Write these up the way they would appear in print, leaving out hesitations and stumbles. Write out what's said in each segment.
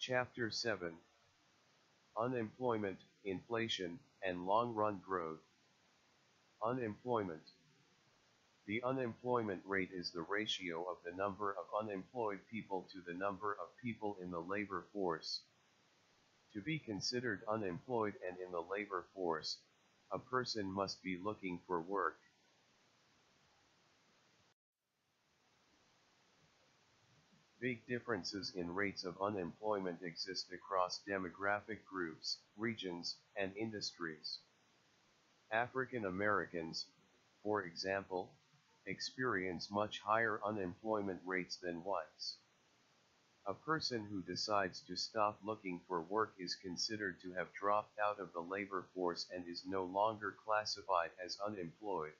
Chapter 7. Unemployment, Inflation, and Long-Run Growth. Unemployment. The unemployment rate is the ratio of the number of unemployed people to the number of people in the labor force. To be considered unemployed and in the labor force, a person must be looking for work. Big differences in rates of unemployment exist across demographic groups, regions, and industries. African Americans, for example, experience much higher unemployment rates than whites. A person who decides to stop looking for work is considered to have dropped out of the labor force and is no longer classified as unemployed.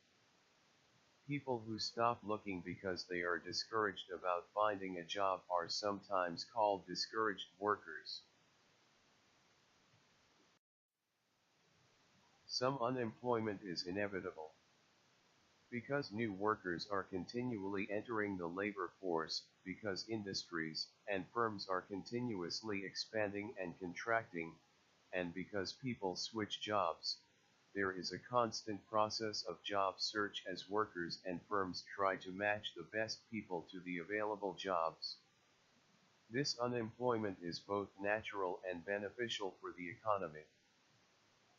People who stop looking because they are discouraged about finding a job are sometimes called discouraged workers. Some unemployment is inevitable. Because new workers are continually entering the labor force, because industries and firms are continuously expanding and contracting, and because people switch jobs, there is a constant process of job search as workers and firms try to match the best people to the available jobs. This unemployment is both natural and beneficial for the economy.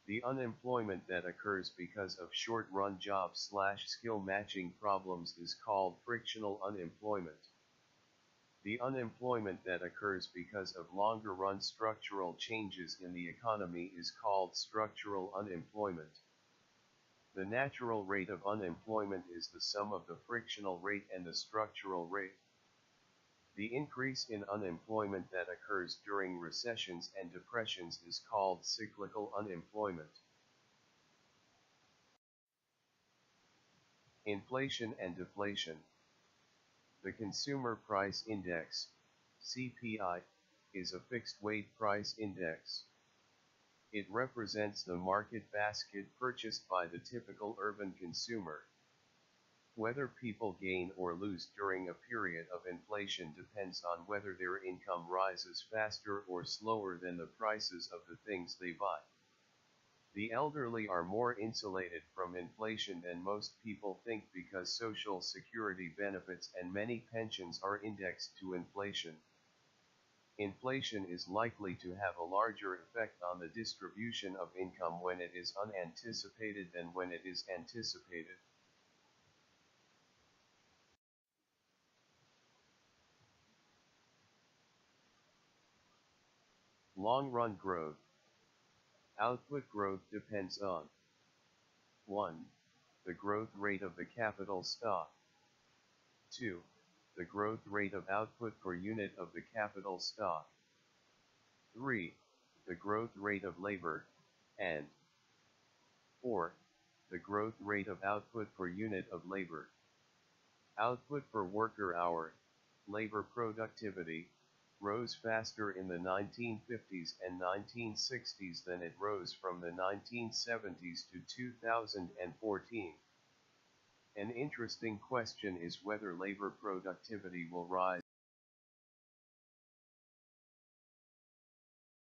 The unemployment that occurs because of short-run job/skill matching problems is called frictional unemployment. The unemployment that occurs because of longer-run structural changes in the economy is called structural unemployment. The natural rate of unemployment is the sum of the frictional rate and the structural rate. The increase in unemployment that occurs during recessions and depressions is called cyclical unemployment. Inflation and deflation. The Consumer Price Index, CPI, is a fixed-weight price index. It represents the market basket purchased by the typical urban consumer. Whether people gain or lose during a period of inflation depends on whether their income rises faster or slower than the prices of the things they buy. The elderly are more insulated from inflation than most people think because Social Security benefits and many pensions are indexed to inflation. Inflation is likely to have a larger effect on the distribution of income when it is unanticipated than when it is anticipated. Long-run growth. Output growth depends on 1. The growth rate of the capital stock. 2. The growth rate of output per unit of the capital stock. 3. The growth rate of labor, and 4. The growth rate of output per unit of labor. Output per worker hour, labor productivity, rose faster in the 1950s and 1960s than it rose from the 1970s to 2014. An interesting question is whether labor productivity will rise